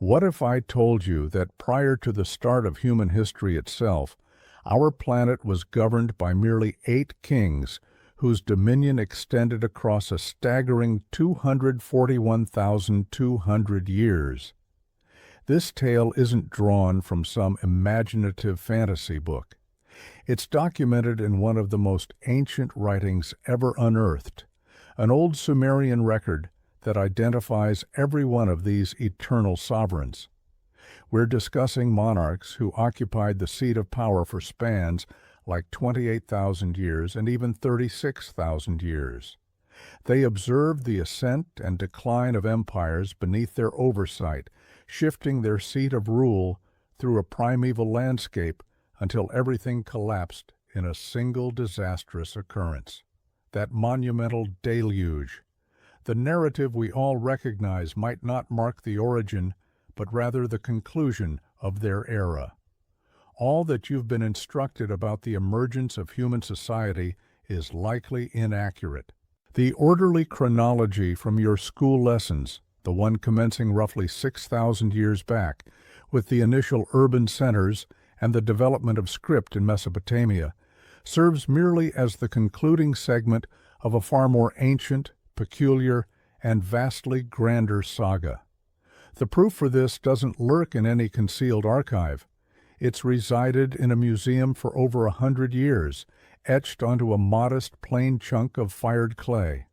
What if I told you that prior to the start of human history itself, our planet was governed by merely 8 kings whose dominion extended across a staggering 241,200 years? This tale isn't drawn from some imaginative fantasy book. It's documented in one of the most ancient writings ever unearthed, an old Sumerian record that identifies every one of these eternal sovereigns. We're discussing monarchs who occupied the seat of power for spans like 28,000 years and even 36,000 years. They observed the ascent and decline of empires beneath their oversight, shifting their seat of rule through a primeval landscape until everything collapsed in a single disastrous occurrence. That monumental deluge. The narrative we all recognize might not mark the origin, but rather the conclusion of their era. All that you've been instructed about the emergence of human society is likely inaccurate. The orderly chronology from your school lessons, the one commencing roughly 6,000 years back, with the initial urban centers and the development of script in Mesopotamia, serves merely as the concluding segment of a far more ancient, peculiar, and vastly grander saga. The proof for this doesn't lurk in any concealed archive. It's resided in a museum for over 100 years, etched onto a modest plain chunk of fired clay.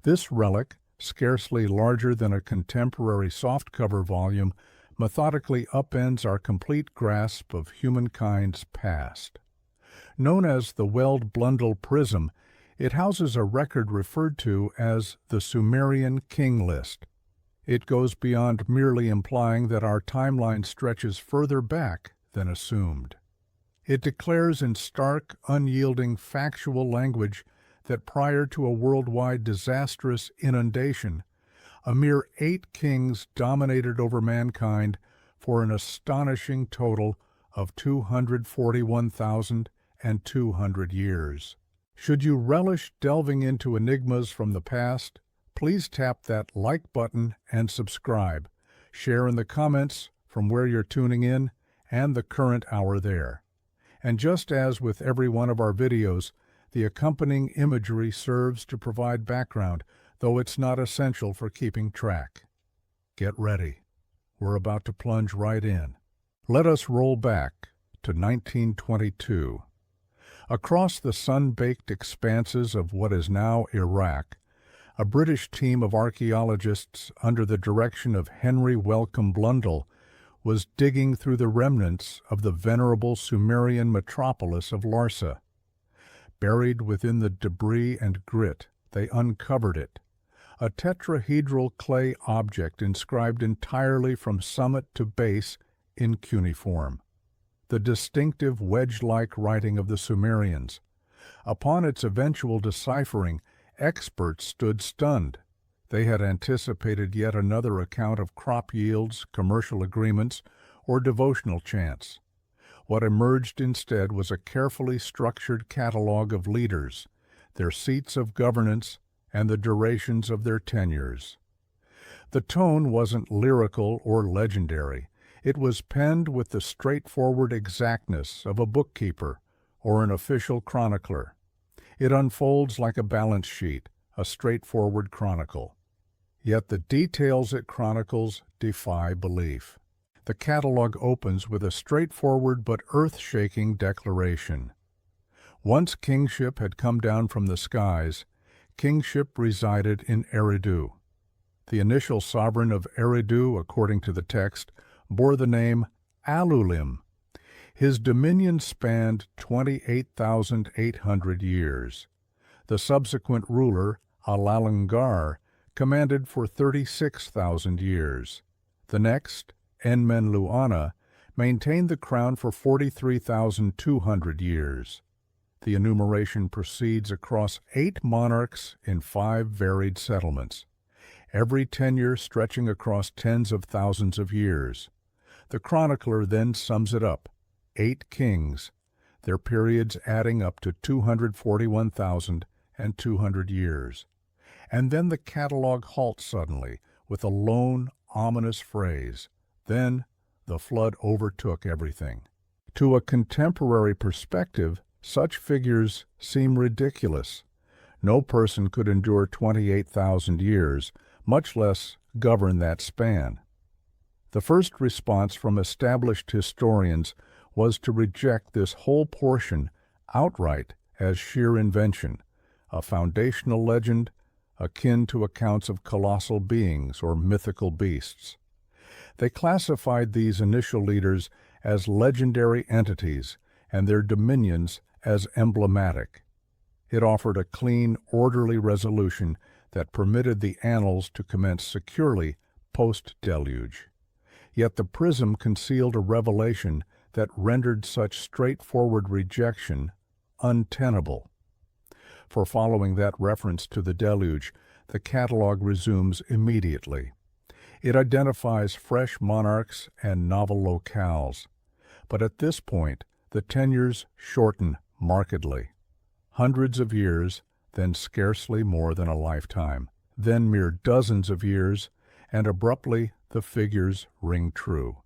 This relic, scarcely larger than a contemporary softcover volume, methodically upends our complete grasp of humankind's past. Known as the Weld-Blundell prism, it houses a record referred to as the Sumerian King List. It goes beyond merely implying that our timeline stretches further back than assumed. It declares in stark, unyielding, factual language that prior to a worldwide disastrous inundation, a mere 8 kings dominated over mankind for an astonishing total of 241,200 years. Should you relish delving into enigmas from the past, please tap that like button and subscribe. Share in the comments from where you're tuning in and the current hour there. And just as with every one of our videos, the accompanying imagery serves to provide background, though it's not essential for keeping track. Get ready. We're about to plunge right in. Let us roll back to 1922. Across the sun-baked expanses of what is now Iraq, a British team of archaeologists under the direction of Henry Wellcome Blundell was digging through the remnants of the venerable Sumerian metropolis of Larsa. Buried within the debris and grit, they uncovered it, a tetrahedral clay object inscribed entirely from summit to base in cuneiform, the distinctive wedge-like writing of the Sumerians. Upon its eventual deciphering, experts stood stunned. They had anticipated yet another account of crop yields, commercial agreements, or devotional chants. What emerged instead was a carefully structured catalog of leaders, their seats of governance, and the durations of their tenures. The tone wasn't lyrical or legendary. It was penned with the straightforward exactness of a bookkeeper or an official chronicler. It unfolds like a balance sheet, a straightforward chronicle. Yet the details it chronicles defy belief. The catalog opens with a straightforward but earth-shaking declaration. Once kingship had come down from the skies, kingship resided in Eridu. The initial sovereign of Eridu, according to the text, bore the name Alulim. His dominion spanned 28,800 years. The subsequent ruler, Alalangar, commanded for 36,000 years. The next, Enmenluana, maintained the crown for 43,200 years. The enumeration proceeds across 8 monarchs in 5 varied settlements, every tenure stretching across tens of thousands of years. The chronicler then sums it up: 8 kings, their periods adding up to 241,200 years. And then the catalog halts suddenly with a lone, ominous phrase: Then the flood overtook everything. To a contemporary perspective, such figures seem ridiculous. No person could endure 28,000 years, much less govern that span. The first response from established historians was to reject this whole portion outright as sheer invention, a foundational legend akin to accounts of colossal beings or mythical beasts. They classified these initial leaders as legendary entities and their dominions as emblematic. It offered a clean, orderly resolution that permitted the annals to commence securely post-deluge. Yet the prism concealed a revelation that rendered such straightforward rejection untenable. For following that reference to the deluge, the catalog resumes immediately. It identifies fresh monarchs and novel locales. But at this point, the tenures shorten markedly. Hundreds of years, then scarcely more than a lifetime, then mere dozens of years, and abruptly the figures ring true.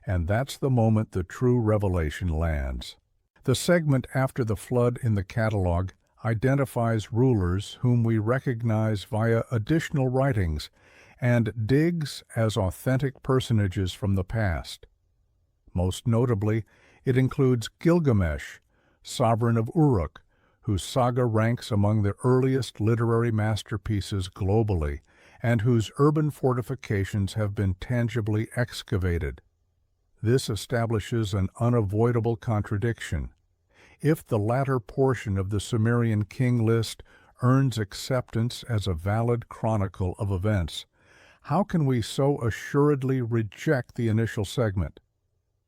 And that's the moment the true revelation lands. The segment after the flood in the catalog identifies rulers whom we recognize via additional writings and digs as authentic personages from the past. Most notably, it includes Gilgamesh, sovereign of Uruk, whose saga ranks among the earliest literary masterpieces globally, and whose urban fortifications have been tangibly excavated. This establishes an unavoidable contradiction. If the latter portion of the Sumerian King List earns acceptance as a valid chronicle of events, how can we so assuredly reject the initial segment?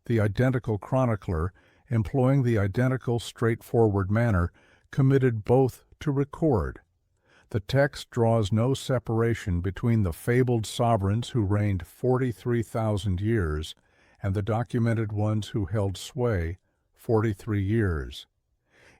The identical chronicler, employing the identical straightforward manner, committed both to record. The text draws no separation between the fabled sovereigns who reigned 43,000 years and the documented ones who held sway 43 years.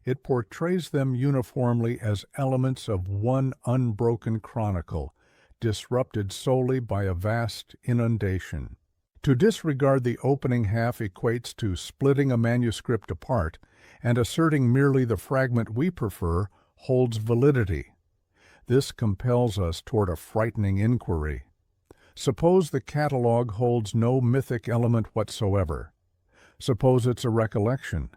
It portrays them uniformly as elements of one unbroken chronicle, disrupted solely by a vast inundation. To disregard the opening half equates to splitting a manuscript apart, and asserting merely the fragment we prefer holds validity. This compels us toward a frightening inquiry. Suppose the catalog holds no mythic element whatsoever. Suppose it's a recollection.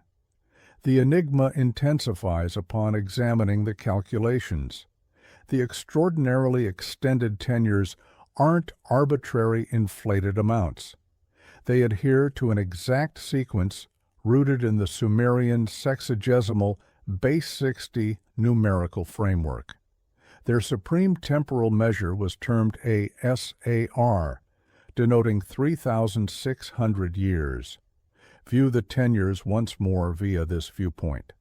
The enigma intensifies upon examining the calculations. The extraordinarily extended tenures aren't arbitrary inflated amounts. They adhere to an exact sequence rooted in the Sumerian sexagesimal base 60 numerical framework. Their supreme temporal measure was termed a SAR, denoting 3,600 years. View the tenures once more via this viewpoint.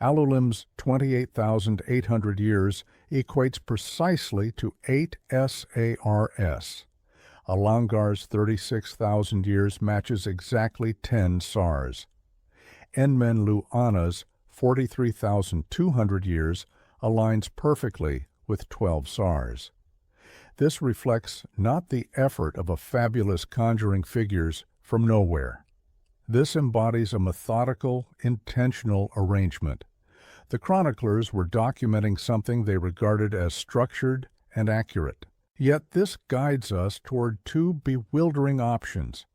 Alulim's 28,800 years equates precisely to 8 SARS. Alangar's 36,000 years matches exactly 10 SARS. Enmenlu-Ana's 43,200 years aligns perfectly with 12 SARS. This reflects not the effort of a fabulous conjuring figures from nowhere. This embodies a methodical, intentional arrangement. The chroniclers were documenting something they regarded as structured and accurate. Yet this guides us toward two bewildering options.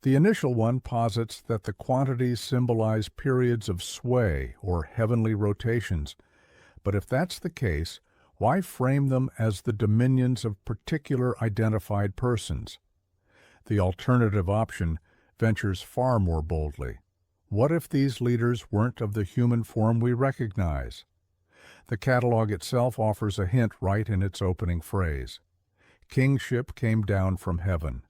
The initial one posits that the quantities symbolize periods of sway or heavenly rotations. But if that's the case, why frame them as the dominions of particular identified persons? The alternative option ventures far more boldly. What if these leaders weren't of the human form we recognize? The catalog itself offers a hint right in its opening phrase. Kingship came down from heaven.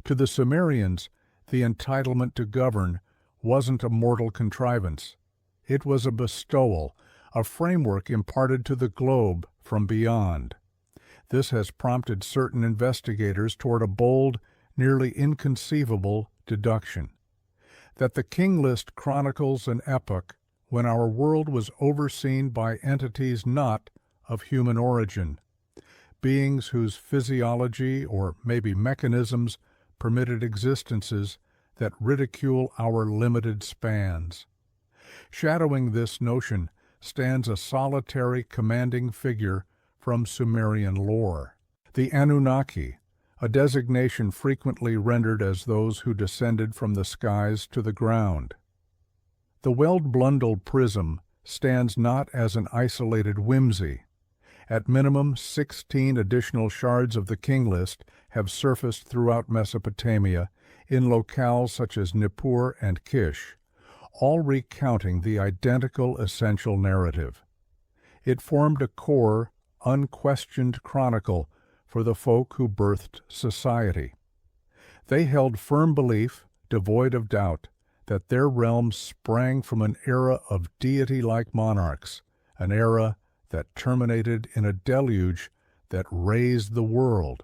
To the Sumerians, the entitlement to govern wasn't a mortal contrivance. It was a bestowal, a framework imparted to the globe from beyond. This has prompted certain investigators toward a bold, nearly inconceivable deduction. That the King List chronicles an epoch when our world was overseen by entities not of human origin, beings whose physiology or maybe mechanisms permitted existences that ridicule our limited spans. Shadowing this notion stands a solitary commanding figure from Sumerian lore. The Anunnaki, a designation frequently rendered as those who descended from the skies to the ground. The well-blundled prism stands not as an isolated whimsy. At minimum, 16 additional shards of the King List have surfaced throughout Mesopotamia in locales such as Nippur and Kish, all recounting the identical essential narrative. It formed a core, unquestioned chronicle for the folk who birthed society. They held firm belief, devoid of doubt, that their realm sprang from an era of deity-like monarchs, an era that terminated in a deluge that razed the world.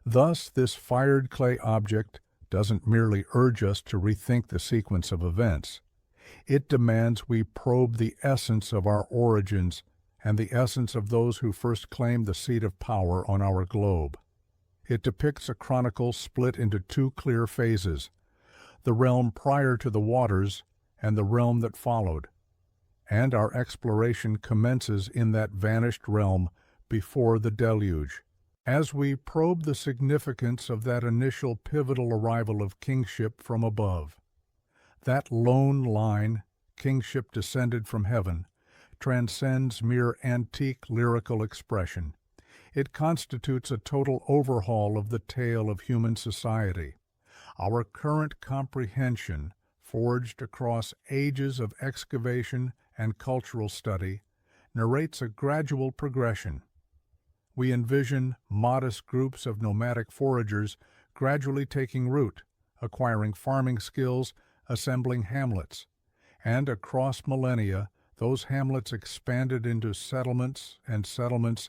Thus, this fired clay object doesn't merely urge us to rethink the sequence of events. It demands we probe the essence of our origins and the essence of those who first claimed the seat of power on our globe. It depicts a chronicle split into two clear phases, the realm prior to the waters and the realm that followed. And our exploration commences in that vanished realm before the deluge. As we probe the significance of that initial pivotal arrival of kingship from above, that lone line, kingship descended from heaven, transcends mere antique lyrical expression. It constitutes a total overhaul of the tale of human society. Our current comprehension, forged across ages of excavation and cultural study, narrates a gradual progression. We envision modest groups of nomadic foragers gradually taking root, acquiring farming skills, assembling hamlets, and across millennia, those hamlets expanded into settlements and settlements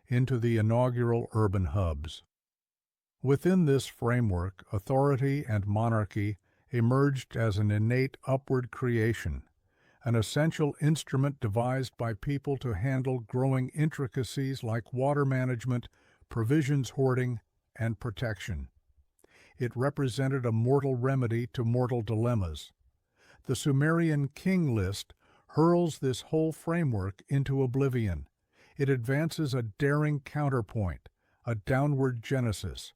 into the inaugural urban hubs. Within this framework, authority and monarchy emerged as an innate upward creation, an essential instrument devised by people to handle growing intricacies like water management, provisions hoarding, and protection. It represented a mortal remedy to mortal dilemmas. The Sumerian King List hurls this whole framework into oblivion. It advances a daring counterpoint, a downward genesis.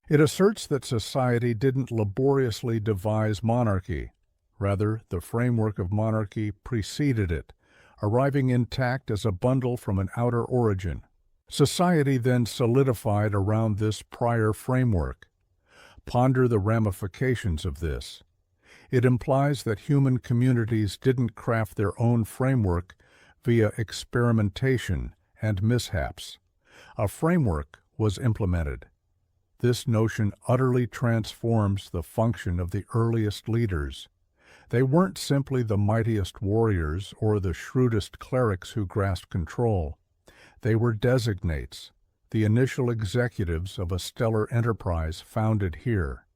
It asserts that society didn't laboriously devise monarchy. Rather, the framework of monarchy preceded it, arriving intact as a bundle from an outer origin. Society then solidified around this prior framework. Ponder the ramifications of this. It implies that human communities didn't craft their own framework via experimentation and mishaps. A framework was implemented. This notion utterly transforms the function of the earliest leaders. They weren't simply the mightiest warriors or the shrewdest clerics who grasped control. They were designates, the initial executives of a stellar enterprise founded here.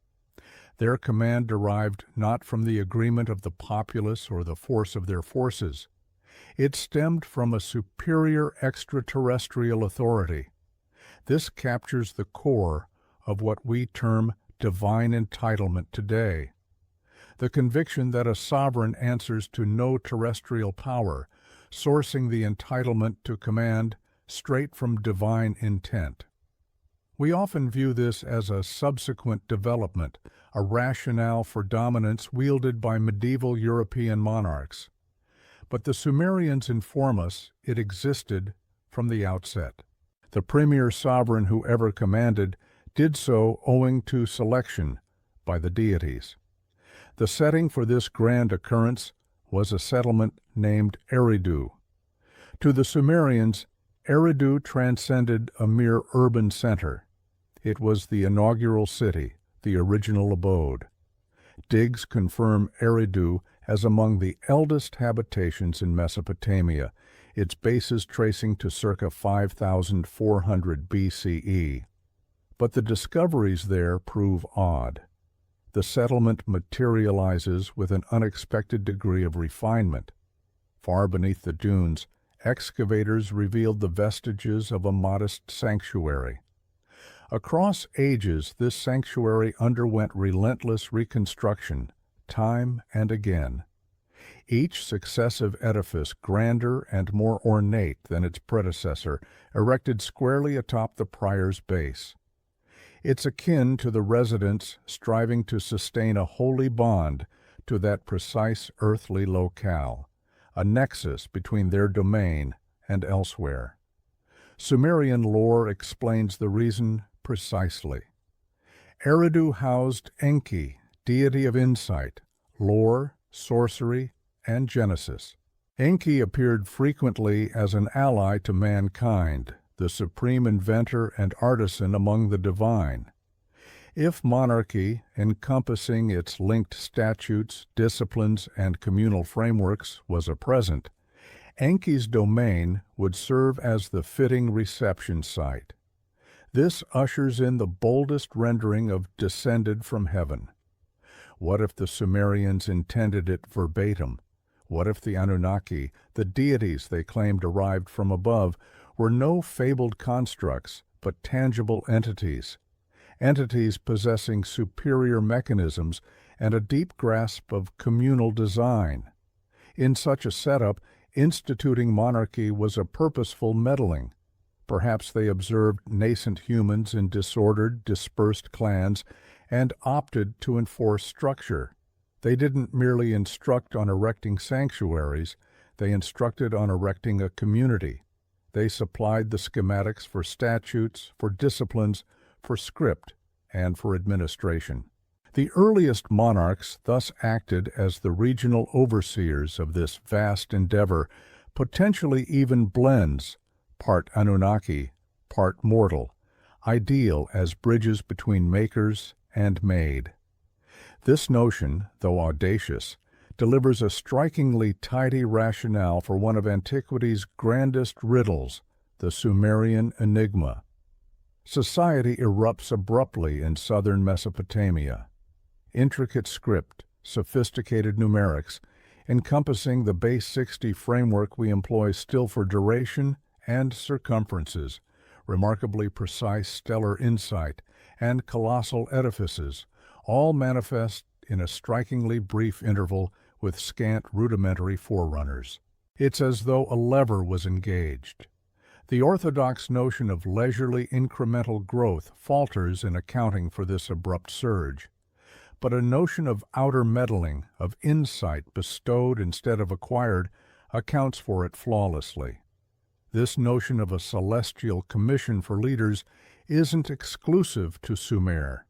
Their command derived not from the agreement of the populace or the force of their forces. It stemmed from a superior extraterrestrial authority. This captures the core of what we term divine entitlement today. The conviction that a sovereign answers to no terrestrial power, sourcing the entitlement to command straight from divine intent. We often view this as a subsequent development, a rationale for dominance wielded by medieval European monarchs. But the Sumerians inform us it existed from the outset. The premier sovereign who ever commanded did so owing to selection by the deities. The setting for this grand occurrence was a settlement named Eridu. To the Sumerians, Eridu transcended a mere urban center. It was the inaugural city, the original abode. Digs confirm Eridu as among the eldest habitations in Mesopotamia, its bases tracing to circa 5,400 BCE. But the discoveries there prove odd. The settlement materializes with an unexpected degree of refinement. Far beneath the dunes, excavators revealed the vestiges of a modest sanctuary. Across ages, this sanctuary underwent relentless reconstruction, time and again. Each successive edifice, grander and more ornate than its predecessor, erected squarely atop the prior's base. It's akin to the residents striving to sustain a holy bond to that precise earthly locale, a nexus between their domain and elsewhere. Sumerian lore explains the reason precisely. Eridu housed Enki, deity of insight, lore, sorcery, and genesis. Enki appeared frequently as an ally to mankind, the supreme inventor and artisan among the divine. If monarchy, encompassing its linked statutes, disciplines, and communal frameworks, was a present, Enki's domain would serve as the fitting reception site. This ushers in the boldest rendering of descended from heaven. What if the Sumerians intended it verbatim? What if the Anunnaki, the deities they claimed arrived from above, were no fabled constructs, but tangible entities possessing superior mechanisms and a deep grasp of communal design? In such a setup, instituting monarchy was a purposeful meddling. Perhaps they observed nascent humans in disordered, dispersed clans and opted to enforce structure. They didn't merely instruct on erecting sanctuaries, they instructed on erecting a community. They supplied the schematics for statutes, for disciplines, for script, and for administration. The earliest monarchs thus acted as the regional overseers of this vast endeavor, potentially even blends, part Anunnaki, part mortal, ideal as bridges between makers and made. This notion, though audacious, delivers a strikingly tidy rationale for one of antiquity's grandest riddles, the Sumerian enigma. Society erupts abruptly in southern Mesopotamia. Intricate script, sophisticated numerics, encompassing the base 60 framework we employ still for duration and circumferences, remarkably precise stellar insight, and colossal edifices, all manifest in a strikingly brief interval with scant rudimentary forerunners. It's as though a lever was engaged. The orthodox notion of leisurely incremental growth falters in accounting for this abrupt surge. But a notion of outer meddling, of insight bestowed instead of acquired, accounts for it flawlessly. This notion of a celestial commission for leaders isn't exclusive to Sumer.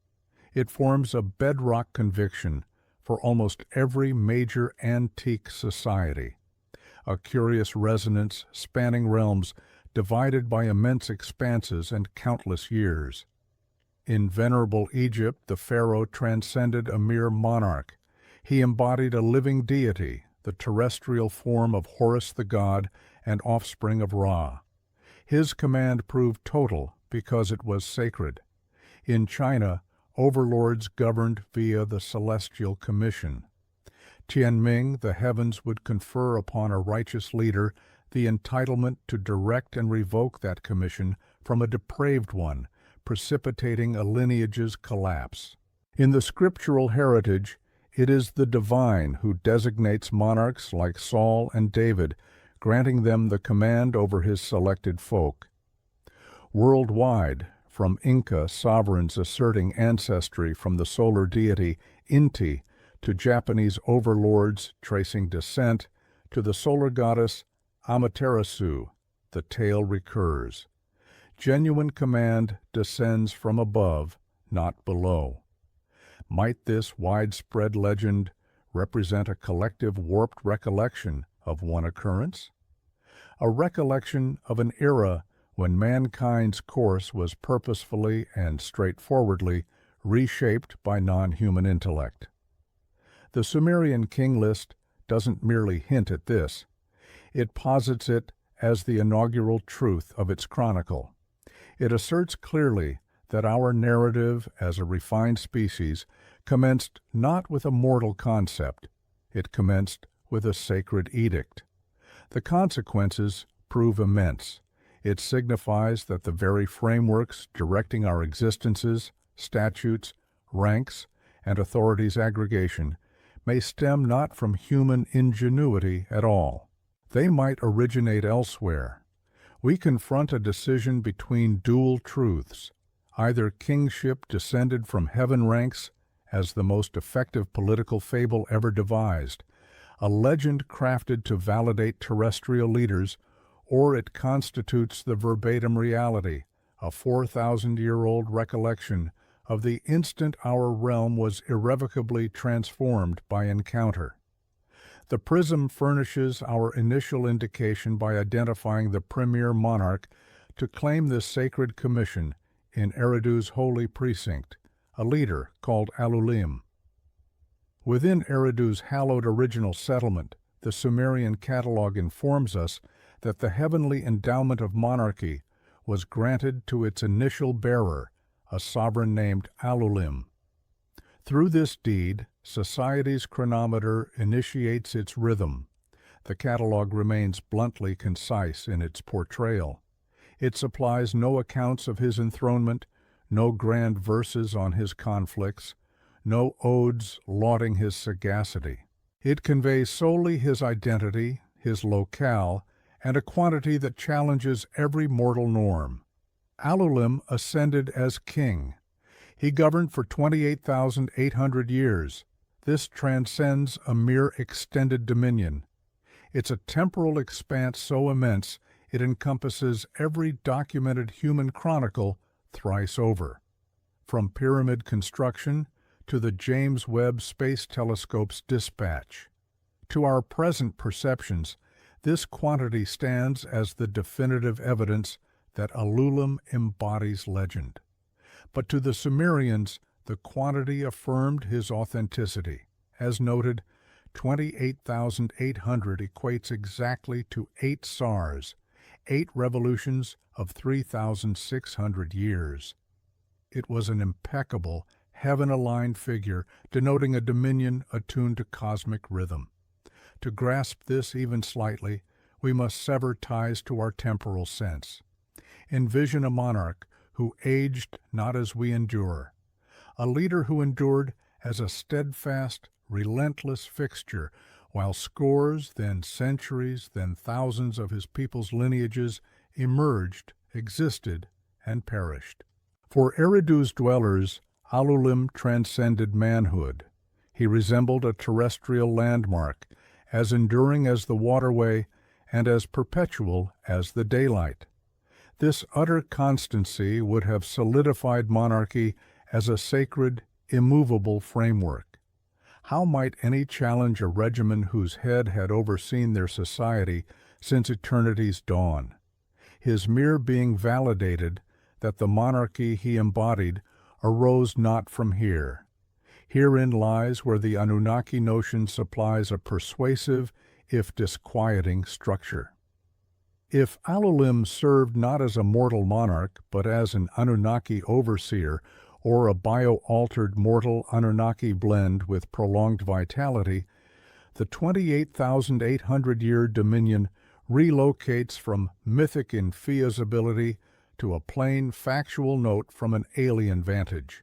It forms a bedrock conviction for almost every major antique society, a curious resonance spanning realms divided by immense expanses and countless years. In venerable Egypt, the pharaoh transcended a mere monarch. He embodied a living deity, the terrestrial form of Horus the god and offspring of Ra. His command proved total because it was sacred. In China, overlords governed via the celestial commission. Tianming, the heavens would confer upon a righteous leader the entitlement to direct and revoke that commission from a depraved one, precipitating a lineage's collapse. In the scriptural heritage, it is the divine who designates monarchs like Saul and David, granting them the command over his selected folk. Worldwide, from Inca sovereigns asserting ancestry from the solar deity Inti to Japanese overlords tracing descent to the solar goddess Amaterasu, the tale recurs. Genuine command descends from above, not below. Might this widespread legend represent a collective warped recollection of one occurrence? A recollection of an era when mankind's course was purposefully and straightforwardly reshaped by non-human intellect. The Sumerian King List doesn't merely hint at this. It posits it as the inaugural truth of its chronicle. It asserts clearly that our narrative as a refined species commenced not with a mortal concept. It commenced with a sacred edict. The consequences prove immense. It signifies that the very frameworks directing our existences, statutes, ranks, and authorities' aggregation may stem not from human ingenuity at all. They might originate elsewhere. We confront a decision between dual truths, either kingship descended from heaven ranks as the most effective political fable ever devised, a legend crafted to validate terrestrial leaders, or it constitutes the verbatim reality, a 4,000-year-old recollection of the instant our realm was irrevocably transformed by encounter. The prism furnishes our initial indication by identifying the premier monarch to claim this sacred commission in Eridu's holy precinct, a leader called Alulim. Within Eridu's hallowed original settlement, the Sumerian catalog informs us that the heavenly endowment of monarchy was granted to its initial bearer, a sovereign named Alulim. Through this deed, society's chronometer initiates its rhythm. The catalog remains bluntly concise in its portrayal. It supplies no accounts of his enthronement, no grand verses on his conflicts, no odes lauding his sagacity. It conveys solely his identity, his locale, and a quantity that challenges every mortal norm. Alulim ascended as king. He governed for 28,800 years. This transcends a mere extended dominion. It's a temporal expanse so immense it encompasses every documented human chronicle thrice over. From pyramid construction to the James Webb Space Telescope's dispatch. To our present perceptions, this quantity stands as the definitive evidence that Alulim embodies legend. But to the Sumerians, the quantity affirmed his authenticity. As noted, 28,800 equates exactly to 8 sars, 8 revolutions of 3,600 years. It was an impeccable, heaven-aligned figure denoting a dominion attuned to cosmic rhythm. To grasp this even slightly, we must sever ties to our temporal sense. Envision a monarch who aged not as we endure, a leader who endured as a steadfast, relentless fixture, while scores, then centuries, then thousands of his people's lineages emerged, existed, and perished. For Eridu's dwellers, Alulim transcended manhood. He resembled a terrestrial landmark, as enduring as the waterway and as perpetual as the daylight. This utter constancy would have solidified monarchy as a sacred, immovable framework. How might any challenge a regimen whose head had overseen their society since eternity's dawn? His mere being validated that the monarchy he embodied arose not from here. Herein lies where the Anunnaki notion supplies a persuasive, if disquieting, structure. If Alulim served not as a mortal monarch, but as an Anunnaki overseer, or a bio-altered mortal Anunnaki blend with prolonged vitality, the 28,800-year dominion relocates from mythic infeasibility to a plain factual note from an alien vantage.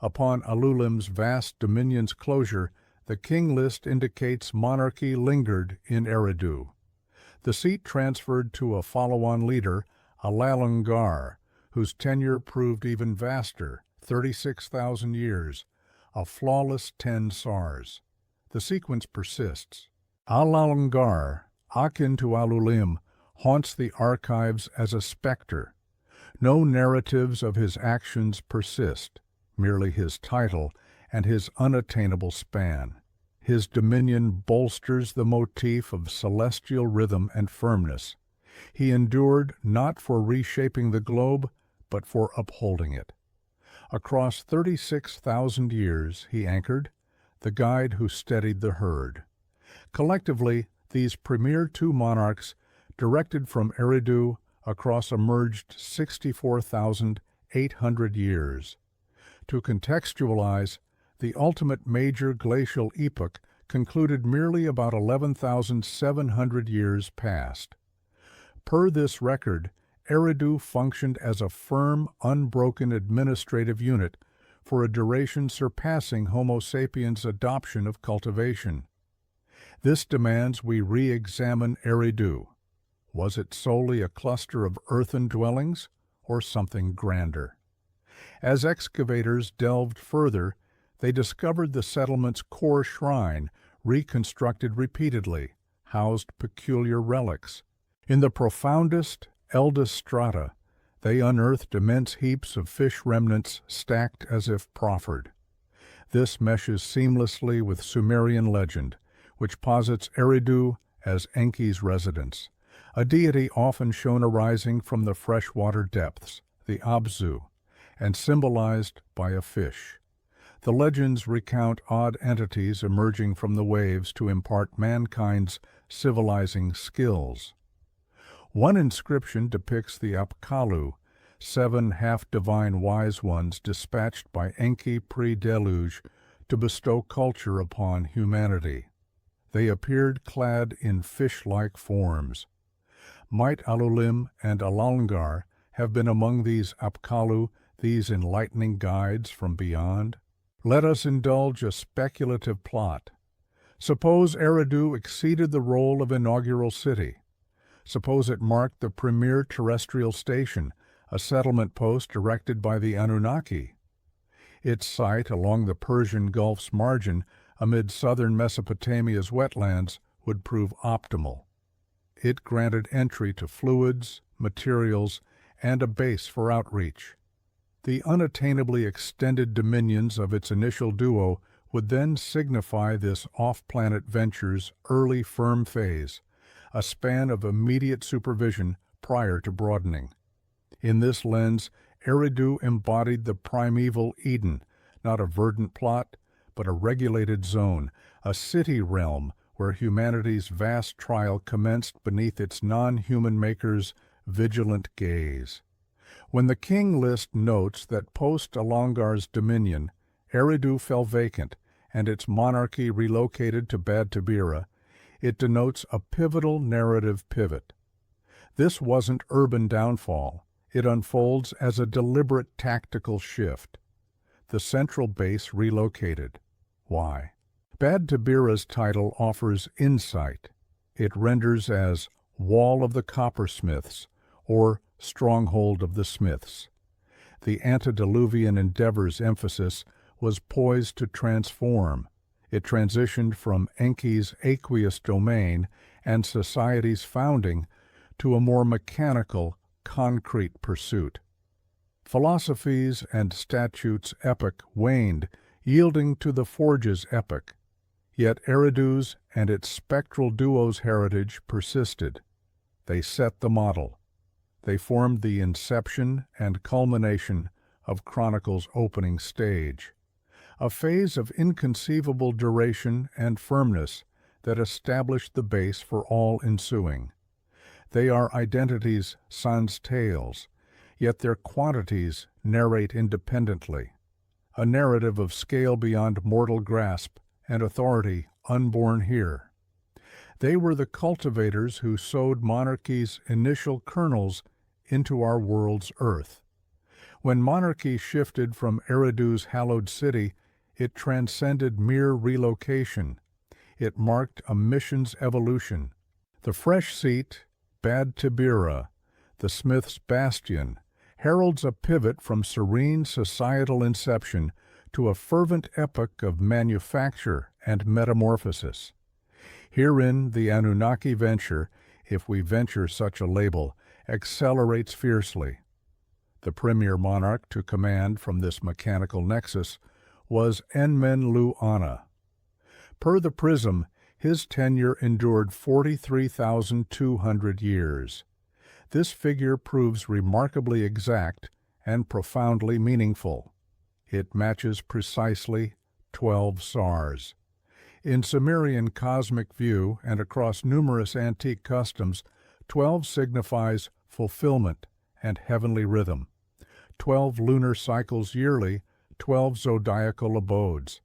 Upon Alulim's vast dominion's closure, the King List indicates monarchy lingered in Eridu. The seat transferred to a follow-on leader, Alalungar, whose tenure proved even vaster, 36,000 years, a flawless 10 sars. The sequence persists. Alalungar, akin to Alulim, haunts the archives as a specter. No narratives of his actions persist, merely his title and his unattainable span. His dominion bolsters the motif of celestial rhythm and firmness. He endured not for reshaping the globe, but for upholding it. Across 36,000 years he anchored, the guide who steadied the herd. Collectively, these premier two monarchs, directed from Eridu across a merged 64,800 years. To contextualize, the ultimate major glacial epoch concluded merely about 11,700 years past. Per this record, Eridu functioned as a firm, unbroken administrative unit for a duration surpassing Homo sapiens' adoption of cultivation. This demands we re-examine Eridu. Was it solely a cluster of earthen dwellings, or something grander? As excavators delved further, they discovered the settlement's core shrine, reconstructed repeatedly, housed peculiar relics. In the profoundest, eldest strata, they unearthed immense heaps of fish remnants stacked as if proffered. This meshes seamlessly with Sumerian legend, which posits Eridu as Enki's residence, a deity often shown arising from the freshwater depths, the Abzu, and symbolized by a fish. The legends recount odd entities emerging from the waves to impart mankind's civilizing skills. One inscription depicts the Apkallu, 7 half-divine wise ones dispatched by Enki pre-deluge to bestow culture upon humanity. They appeared clad in fish-like forms. Might Alulim and Alalngar have been among these Apkallu, these enlightening guides from beyond? Let us indulge a speculative plot. Suppose Eridu exceeded the role of inaugural city. Suppose it marked the premier terrestrial station, a settlement post erected by the Anunnaki. Its site along the Persian Gulf's margin amid southern Mesopotamia's wetlands would prove optimal. It granted entry to fluids, materials, and a base for outreach. The unattainably extended dominions of its initial duo would then signify this off-planet venture's early firm phase, a span of immediate supervision prior to broadening. In this lens, Eridu embodied the primeval Eden, not a verdant plot, but a regulated zone, a city realm where humanity's vast trial commenced beneath its non-human maker's vigilant gaze. When the King List notes that post-Alalngar's dominion, Eridu fell vacant and its monarchy relocated to Bad Tabira, it denotes a pivotal narrative pivot. This wasn't urban downfall. It unfolds as a deliberate tactical shift. The central base relocated. Why? Bad Tabira's title offers insight. It renders as Wall of the Coppersmiths or Stronghold of the Smiths. The antediluvian endeavor's emphasis was poised to transform. It transitioned from Enki's aqueous domain and society's founding to a more mechanical, concrete pursuit. Philosophies and statutes' epoch waned, yielding to the Forge's epoch. Yet Eridu's and its spectral duo's heritage persisted. They set the model. They formed the inception and culmination of Chronicle's opening stage, a phase of inconceivable duration and firmness that established the base for all ensuing. They are identities sans tales, yet their quantities narrate independently, a narrative of scale beyond mortal grasp and authority unborn here. They were the cultivators who sowed monarchy's initial kernels into our world's earth. When monarchy shifted from Eridu's hallowed city, it transcended mere relocation. It marked a mission's evolution. The fresh seat, Bad Tabira, the Smith's bastion, heralds a pivot from serene societal inception to a fervent epoch of manufacture and metamorphosis. Herein the Anunnaki venture, if we venture such a label, accelerates fiercely. The premier monarch to command from this mechanical nexus was Enmenlu-Ana. Per the prism, his tenure endured 43,200 years. This figure proves remarkably exact and profoundly meaningful. It matches precisely 12 SARs. In Sumerian cosmic view and across numerous antique customs, 12 signifies fulfillment and heavenly rhythm. 12 lunar cycles yearly, 12 zodiacal abodes.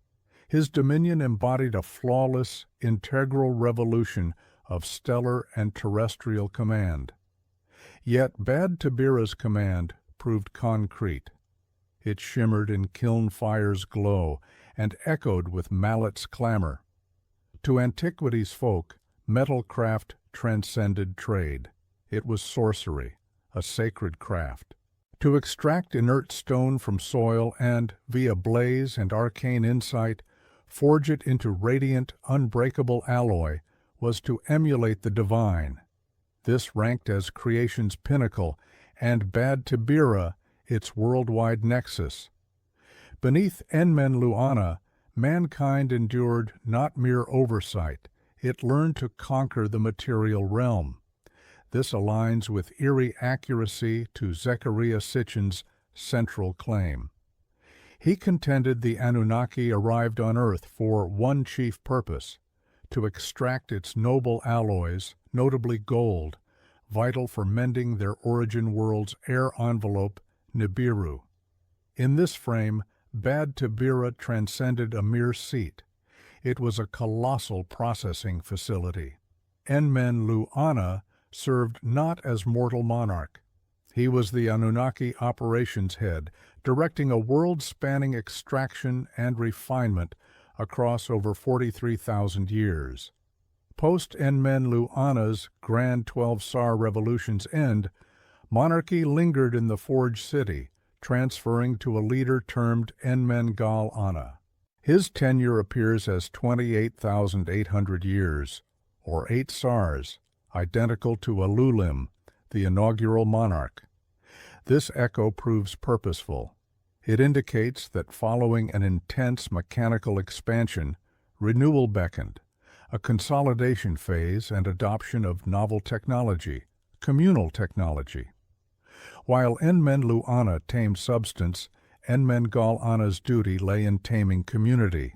His dominion embodied a flawless, integral revolution of stellar and terrestrial command. Yet Bad Tabira's command proved concrete. It shimmered in kiln fire's glow and echoed with mallet's clamor. To antiquity's folk, metal craft transcended trade. It was sorcery, a sacred craft. To extract inert stone from soil and, via blaze and arcane insight, forge it into radiant, unbreakable alloy was to emulate the divine. This ranked as creation's pinnacle, and Bad Tabira its worldwide nexus. Beneath Enmenluana, mankind endured not mere oversight, it learned to conquer the material realm. This aligns with eerie accuracy to Zecharia Sitchin's central claim. He contended the Anunnaki arrived on Earth for one chief purpose, to extract its noble alloys, notably gold, vital for mending their origin world's air envelope, Nibiru. In this frame, Bad Tabira transcended a mere seat. It was a colossal processing facility. Enmenluana served not as mortal monarch. He was the Anunnaki operations head, directing a world-spanning extraction and refinement across over 43,000 years. Post-Enmenluana's Grand 12 Sar Revolution's end, monarchy lingered in the Forge City, transferring to a leader termed Enmengal-Ana. His tenure appears as 28,800 years, or 8 Sars, identical to Alulim, the inaugural monarch. This echo proves purposeful. It indicates that following an intense mechanical expansion, renewal beckoned, a consolidation phase and adoption of novel technology, communal technology. While Enmenluana tamed substance, Enmengal-Ana's duty lay in taming community.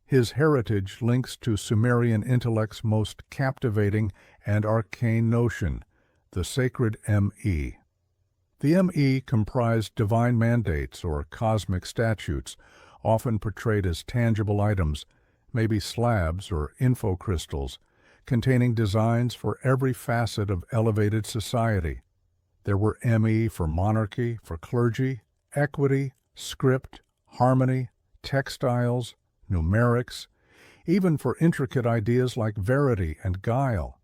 His heritage links to Sumerian intellect's most captivating and arcane notion, the sacred M.E. The M.E. comprised divine mandates or cosmic statutes, often portrayed as tangible items, maybe slabs or infocrystals, containing designs for every facet of elevated society. There were M.E. for monarchy, for clergy, equity, script, harmony, textiles, numerics, even for intricate ideas like verity and guile.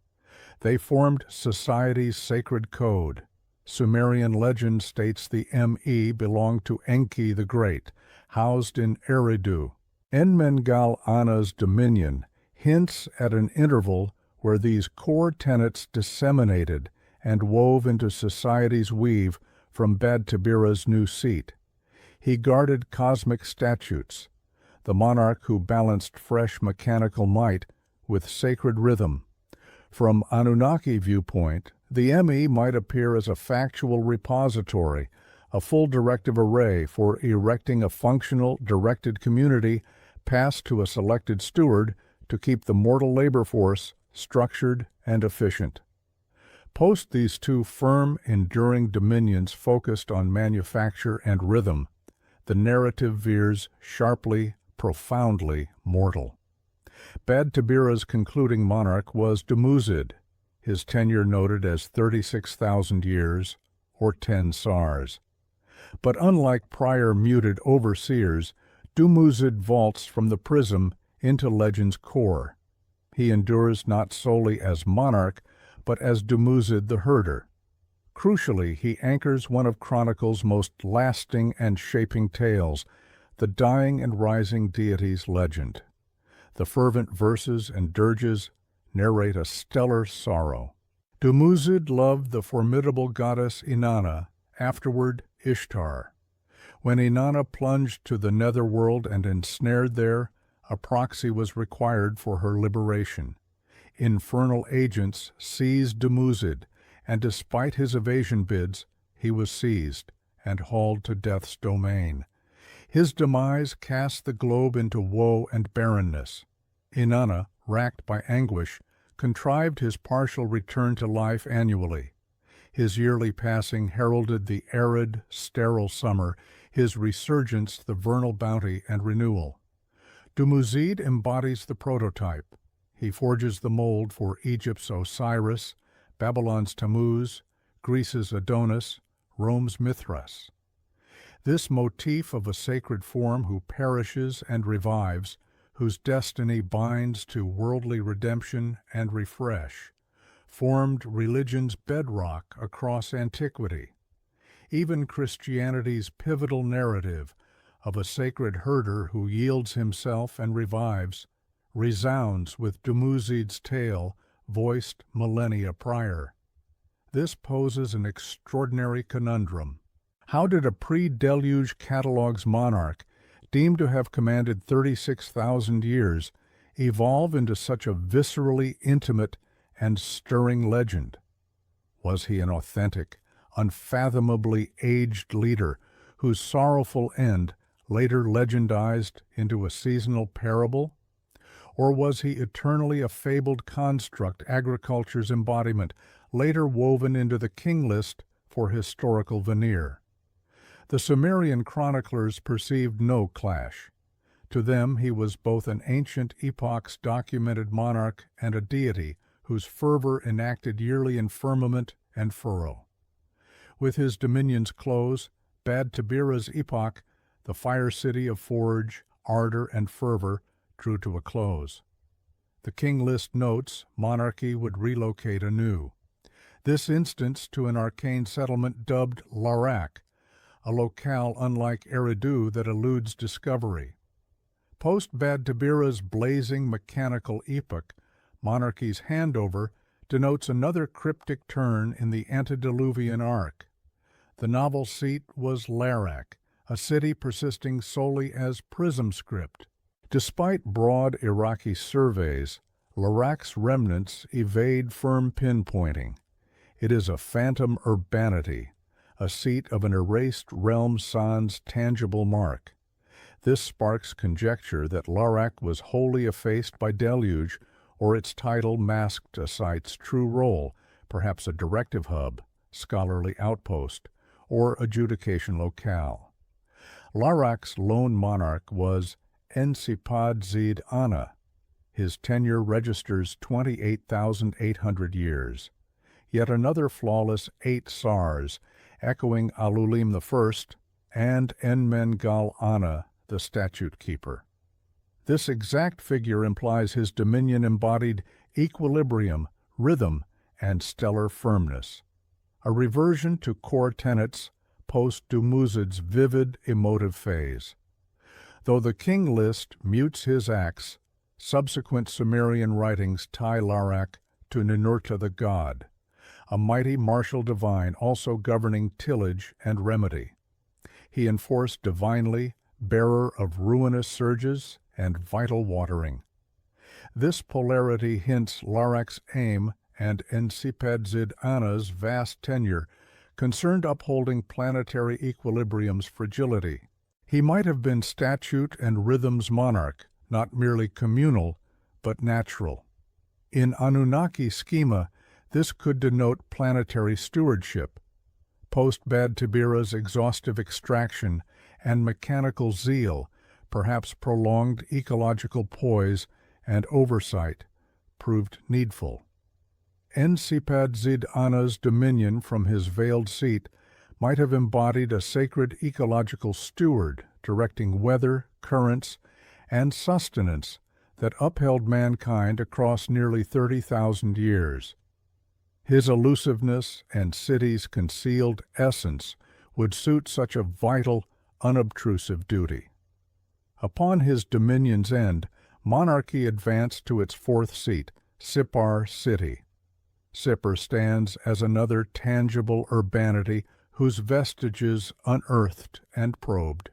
They formed society's sacred code. Sumerian legend states the M.E. belonged to Enki the Great, housed in Eridu. Enmengal-Ana's dominion hints at an interval where these core tenets disseminated and wove into society's weave from Bad Tabira's new seat. He guarded cosmic statutes, the monarch who balanced fresh mechanical might with sacred rhythm. From Anunnaki viewpoint, the M.E. might appear as a factual repository, a full directive array for erecting a functional, directed community passed to a selected steward to keep the mortal labor force structured and efficient. Post these two firm, enduring dominions focused on manufacture and rhythm, the narrative veers sharply, profoundly mortal. Bad Tabira's concluding monarch was Dumuzid, his tenure noted as 36,000 years, or 10 Sars. But unlike prior muted overseers, Dumuzid vaults from the prism into legend's core. He endures not solely as monarch, but as Dumuzid the herder. Crucially, he anchors one of Chronicle's most lasting and shaping tales, the dying and rising deity's legend. The fervent verses and dirges narrate a stellar sorrow. Dumuzid loved the formidable goddess Inanna, afterward Ishtar. When Inanna plunged to the netherworld and ensnared there, a proxy was required for her liberation. Infernal agents seized Dumuzid, and despite his evasion bids, he was seized and hauled to death's domain. His demise cast the globe into woe and barrenness. Inanna, racked by anguish, contrived his partial return to life annually. His yearly passing heralded the arid, sterile summer, his resurgence the vernal bounty and renewal. Dumuzid embodies the prototype. He forges the mold for Egypt's Osiris, Babylon's Tammuz, Greece's Adonis, Rome's Mithras. This motif of a sacred form who perishes and revives, whose destiny binds to worldly redemption and refresh, formed religion's bedrock across antiquity. Even Christianity's pivotal narrative of a sacred herder who yields himself and revives resounds with Dumuzi's tale voiced millennia prior. This poses an extraordinary conundrum. How did a pre-deluge catalogue's monarch, deemed to have commanded 36,000 years, evolve into such a viscerally intimate and stirring legend? Was he an authentic, unfathomably aged leader whose sorrowful end later legendized into a seasonal parable? Or was he eternally a fabled construct, agriculture's embodiment, later woven into the King List for historical veneer? The Sumerian chroniclers perceived no clash. To them he was both an ancient epoch's documented monarch and a deity whose fervor enacted yearly in firmament and furrow. With his dominions close, Bad Tabira's epoch, the fire city of forge, ardor, and fervor, drew to a close. The King List notes monarchy would relocate anew. This instance to an arcane settlement dubbed Larak, a locale unlike Eridu that eludes discovery. Post-Bad Tabira's blazing mechanical epoch, monarchy's handover denotes another cryptic turn in the antediluvian arc. The novel seat was Larak, a city persisting solely as prism script. Despite broad Iraqi surveys, Larak's remnants evade firm pinpointing. It is a phantom urbanity, a seat of an erased realm sans tangible mark. This sparks conjecture that Larak was wholly effaced by deluge, or its title masked a site's true role, perhaps a directive hub, scholarly outpost, or adjudication locale. Larak's lone monarch was Ensipad-Zid Ana. His tenure registers 28,800 years. Yet another flawless 8 Sars, echoing Alulim I and Enmengal Ana, the statute keeper. This exact figure implies his dominion embodied equilibrium, rhythm, and stellar firmness, a reversion to core tenets post-Dumuzid's vivid emotive phase. Though the King List mutes his acts, subsequent Sumerian writings tie Larak to Ninurta the god, a mighty martial divine also governing tillage and remedy. He enforced divinely, bearer of ruinous surges and vital watering. This polarity hints Larak's aim and Ensipad-Zid Ana's vast tenure concerned upholding planetary equilibrium's fragility. He might have been statute and rhythm's monarch, not merely communal, but natural. In Anunnaki schema, this could denote planetary stewardship. Post-Bad Tabira's exhaustive extraction and mechanical zeal, perhaps prolonged ecological poise and oversight, proved needful. Ensipad-Zid Ana's dominion from his veiled seat might have embodied a sacred ecological steward directing weather, currents, and sustenance that upheld mankind across nearly 30,000 years. His elusiveness and city's concealed essence would suit such a vital, unobtrusive duty. Upon his dominion's end, monarchy advanced to its 4th seat, Sippar city. Sippar stands as another tangible urbanity whose vestiges unearthed and probed.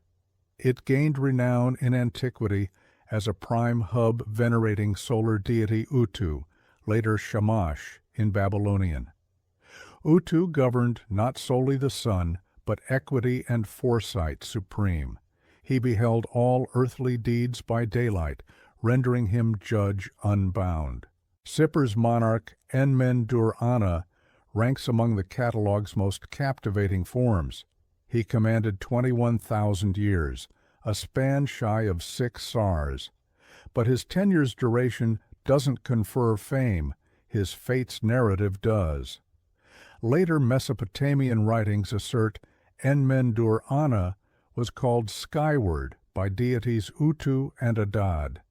It gained renown in antiquity as a prime hub venerating solar deity Utu, later Shamash, in Babylonian. Utu governed not solely the sun, but equity and foresight supreme. He beheld all earthly deeds by daylight, rendering him judge unbound. Sippar's monarch, Enmendur-Ana, ranks among the catalogue's most captivating forms. He commanded 21,000 years, a span shy of 6 Sars. But his tenure's duration doesn't confer fame, his fate's narrative does. Later Mesopotamian writings assert Enmendur-Ana was called skyward by deities Utu and Adad.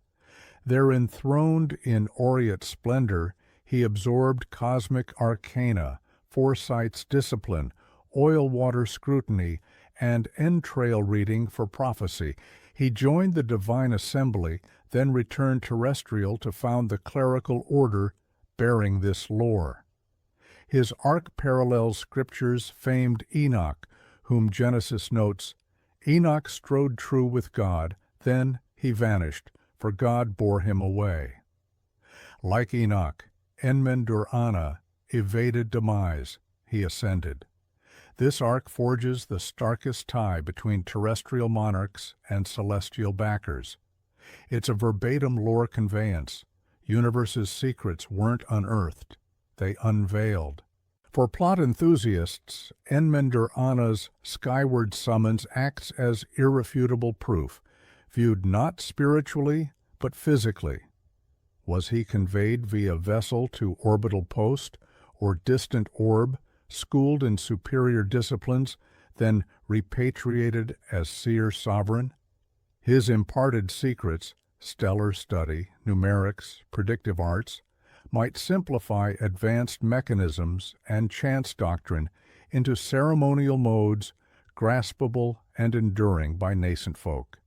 There enthroned in aureate splendor, he absorbed cosmic arcana, foresight's discipline, oil-water scrutiny, and entrail reading for prophecy. He joined the divine assembly, then returned terrestrial to found the clerical order bearing this lore. His arc parallels Scripture's famed Enoch, whom Genesis notes, Enoch strode true with God, then he vanished, for God bore him away. Like Enoch, Enmendur-Ana evaded demise, he ascended. This arc forges the starkest tie between terrestrial monarchs and celestial backers. It's a verbatim lore conveyance. Universe's secrets weren't unearthed, they unveiled. For plot enthusiasts, Enmendur-Ana's skyward summons acts as irrefutable proof, viewed not spiritually, but physically. Was he conveyed via vessel to orbital post, or distant orb, schooled in superior disciplines, then repatriated as seer sovereign? His imparted secrets, stellar study, numerics, predictive arts, might simplify advanced mechanisms and chance doctrine into ceremonial modes graspable and enduring by nascent folk.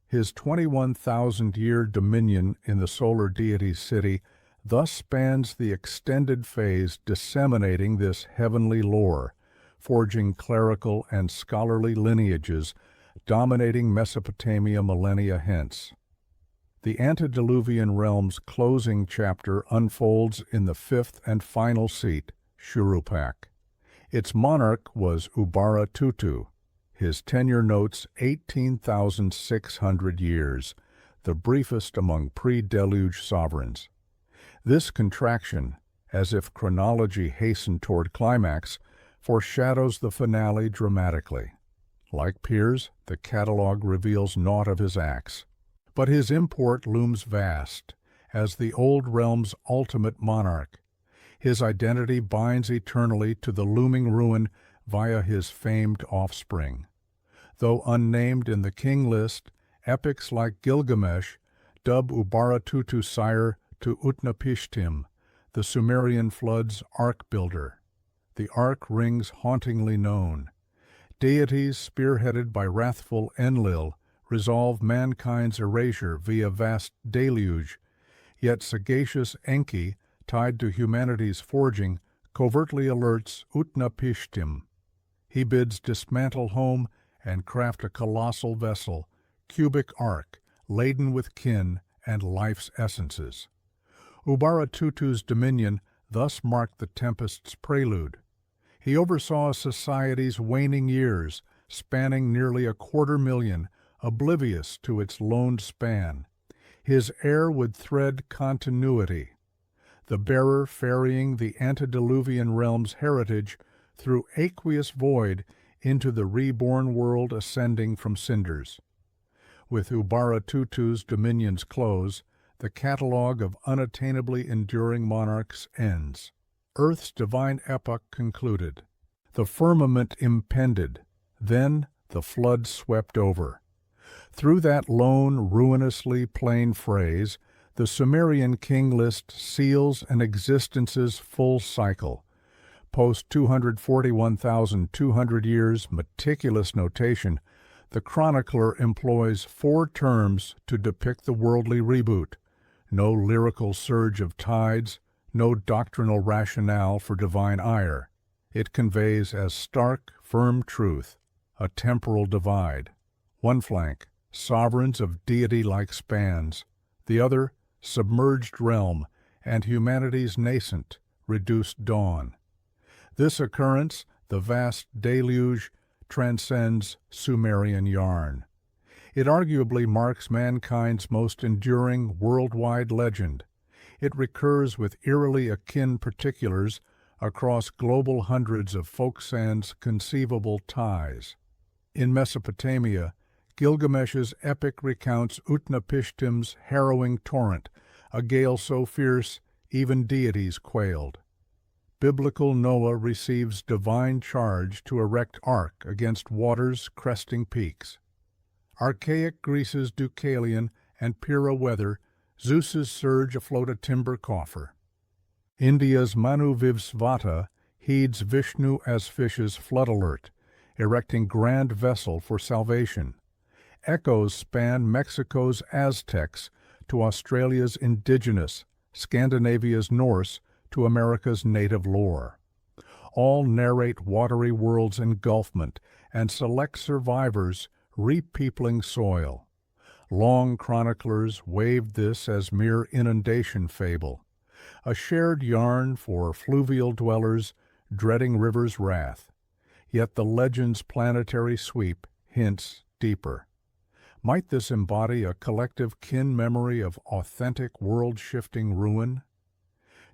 His 21,000-year dominion in the solar deity's city thus spans the extended phase disseminating this heavenly lore, forging clerical and scholarly lineages dominating Mesopotamia millennia hence. The antediluvian realm's closing chapter unfolds in the fifth and final seat, Shuruppak. Its monarch was Ubarra-Tutu. His tenure notes 18,600 years, the briefest among pre-deluge sovereigns. This contraction, as if chronology hastened toward climax, foreshadows the finale dramatically. Like Piers, the catalogue reveals naught of his acts. But his import looms vast, as the old realm's ultimate monarch. His identity binds eternally to the looming ruin via his famed offspring. Though unnamed in the King List, epics like Gilgamesh dub Ubarra-Tutu's sire to Utnapishtim, the Sumerian flood's ark-builder. The ark rings hauntingly known. Deities spearheaded by wrathful Enlil resolve mankind's erasure via vast deluge, yet sagacious Enki, tied to humanity's forging, covertly alerts Utnapishtim. He bids dismantle home and craft a colossal vessel, cubic ark, laden with kin and life's essences. Ubarra-Tutu's dominion thus marked the tempest's prelude. He oversaw society's waning years, spanning nearly 250,000, oblivious to its lone span. His heir would thread continuity, the bearer ferrying the antediluvian realm's heritage through aqueous void into the reborn world ascending from cinders. With Ubarra-Tutu's dominion's close, the catalogue of unattainably enduring monarchs ends. Earth's divine epoch concluded. The firmament impended. Then the flood swept over. Through that lone, ruinously plain phrase, the Sumerian King List seals an existence's full cycle. Post 241,200 years meticulous notation, the chronicler employs 4 terms to depict the worldly reboot. No lyrical surge of tides, no doctrinal rationale for divine ire. It conveys as stark, firm truth, a temporal divide. One flank, sovereigns of deity-like spans. The other, submerged realm, and humanity's nascent, reduced dawn. This occurrence, the vast deluge, transcends Sumerian yarn. It arguably marks mankind's most enduring worldwide legend. It recurs with eerily akin particulars across global hundreds of folksand's conceivable ties. In Mesopotamia, Gilgamesh's epic recounts Utnapishtim's harrowing torrent, a gale so fierce even deities quailed. biblical Noah receives divine charge to erect ark against water's cresting peaks. Archaic Greece's Deucalion and Pyrrha weather, Zeus's surge afloat a timber coffer. India's Manu Vivsvata heeds Vishnu as fish's flood alert, erecting grand vessel for salvation. Echoes span Mexico's Aztecs to Australia's indigenous, Scandinavia's Norse to America's native lore. All narrate watery world's engulfment and select survivors repeopling soil. Long chroniclers waved this as mere inundation fable, a shared yarn for fluvial dwellers dreading river's wrath. Yet the legend's planetary sweep hints deeper. Might this embody a collective kin memory of authentic world-shifting ruin?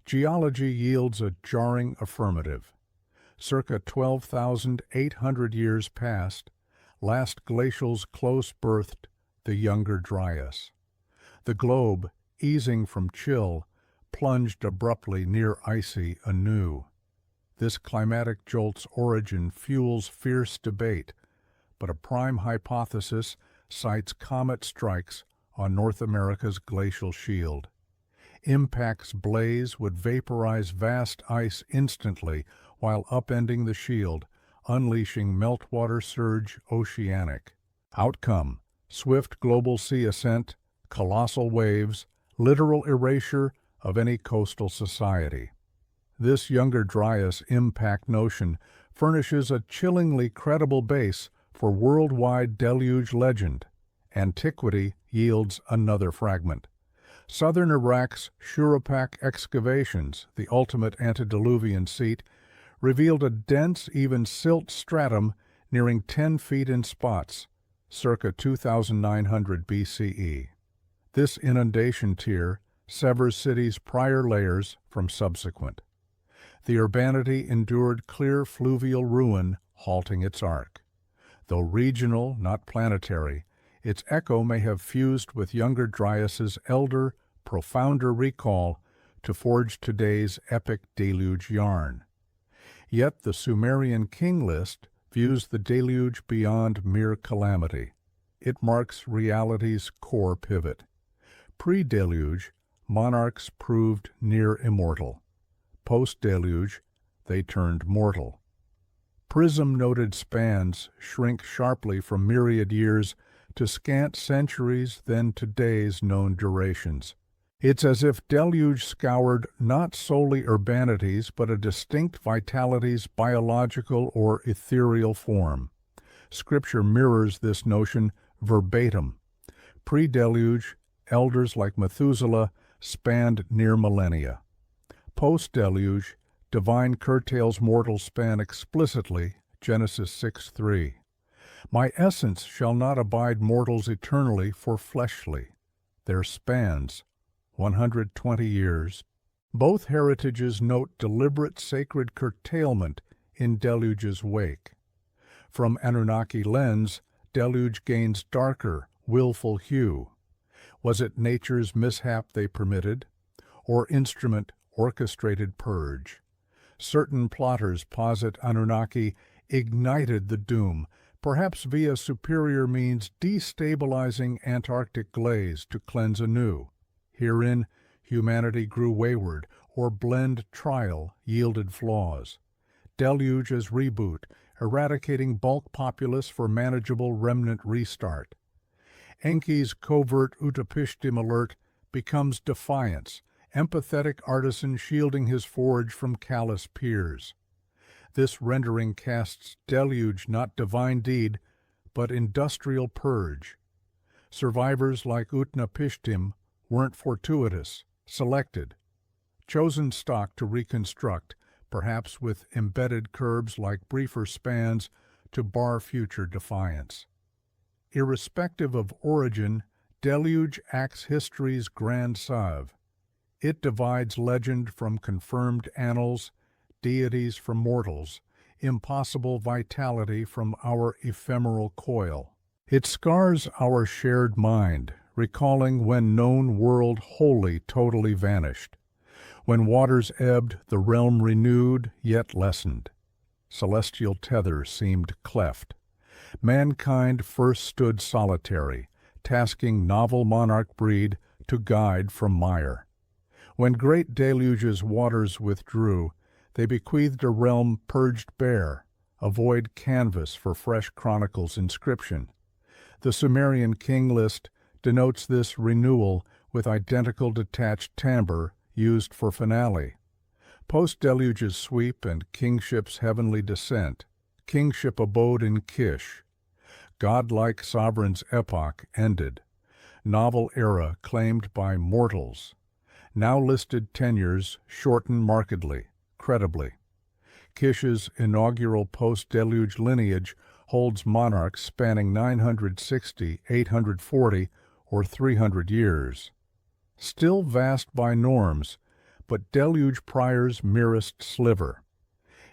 Geology yields a jarring affirmative. Circa 12,800 years past, last glacials close birthed the younger Dryas. The globe, easing from chill, plunged abruptly near icy anew. This climatic jolt's origin fuels fierce debate, but a prime hypothesis cites comet strikes on North America's glacial shield. Impacts blaze would vaporize vast ice instantly while upending the shield, unleashing meltwater surge oceanic. Outcome: swift global sea ascent, colossal waves, literal erasure of any coastal society. This younger Dryas impact notion furnishes a chillingly credible base for worldwide deluge legend. Antiquity yields another fragment. Southern Iraq's Shuruppak excavations, the ultimate antediluvian seat, revealed a dense, even silt stratum nearing 10 feet in spots, circa 2,900 BCE. This inundation tier severs cities' prior layers from subsequent. The urbanity endured clear fluvial ruin, halting its arc. Though regional, not planetary, its echo may have fused with younger Dryas's elder, profounder recall to forge today's epic deluge yarn. Yet the Sumerian King List views the deluge beyond mere calamity. It marks reality's core pivot. Pre-deluge, monarchs proved near immortal. Post-deluge, they turned mortal. Prism noted spans shrink sharply from myriad years to scant centuries, then to days known durations. It's as if deluge scoured not solely urbanities, but a distinct vitality's biological or ethereal form. Scripture mirrors this notion verbatim. Pre-deluge, elders like Methuselah spanned near millennia. Post-deluge, divine curtails mortal span explicitly, Genesis 6:3. My essence shall not abide mortals eternally for fleshly. Their spans, 120 years. Both heritages note deliberate sacred curtailment in deluge's wake. From Anunnaki lens, deluge gains darker, willful hue. Was it nature's mishap they permitted, or instrument orchestrated purge? Certain plotters posit Anunnaki ignited the doom, perhaps via superior means destabilizing Antarctic glaze to cleanse anew. Herein, humanity grew wayward, or blend trial yielded flaws. Deluge as reboot, eradicating bulk populace for manageable remnant restart. Enki's covert Utapishtim alert becomes defiance, empathetic artisan shielding his forge from callous peers. This rendering casts deluge not divine deed, but industrial purge. Survivors like Utnapishtim weren't fortuitous, selected, chosen stock to reconstruct, perhaps with embedded curbs like briefer spans to bar future defiance. Irrespective of origin, deluge acts history's grand salve. It divides legend from confirmed annals, deities from mortals, impossible vitality from our ephemeral coil. It scars our shared mind, recalling when known world wholly, totally vanished. When waters ebbed, the realm renewed, yet lessened. Celestial tether seemed cleft. Mankind first stood solitary, tasking novel monarch breed to guide from mire. When great deluge's waters withdrew, they bequeathed a realm purged bare, a void canvas for fresh chronicles' inscription. The Sumerian King List denotes this renewal with identical detached timbre used for finale. Post-deluge's sweep and kingship's heavenly descent, kingship abode in Kish. Godlike sovereign's epoch ended. Novel era claimed by mortals. Now listed tenures shorten markedly, credibly. Kish's inaugural post-deluge lineage holds monarchs spanning 960, 840, or 300 years. Still vast by norms, but deluge prior's merest sliver.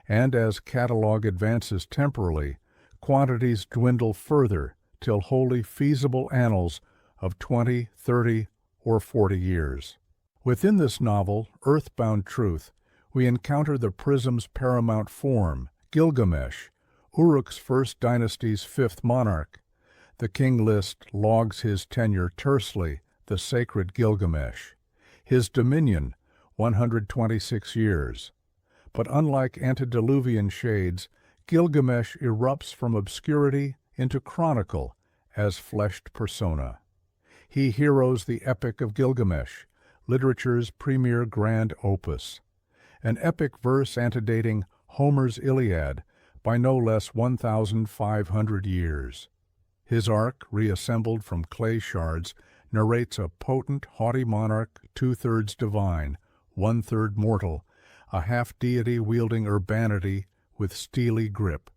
And as catalog advances temporally, quantities dwindle further till wholly feasible annals of 20, 30, or 40 years. Within this novel, earthbound truth, we encounter the prism's paramount form, Gilgamesh, Uruk's first dynasty's fifth monarch. The King List logs his tenure tersely, the sacred Gilgamesh. His dominion, 126 years. But unlike antediluvian shades, Gilgamesh erupts from obscurity into chronicle as fleshed persona. He heroes the Epic of Gilgamesh, literature's premier grand opus, an epic verse antedating Homer's Iliad by no less 1,500 years. His arc, reassembled from clay shards, narrates a potent, haughty monarch, two-thirds divine, one-third mortal, a half-deity wielding urbanity with steely grip.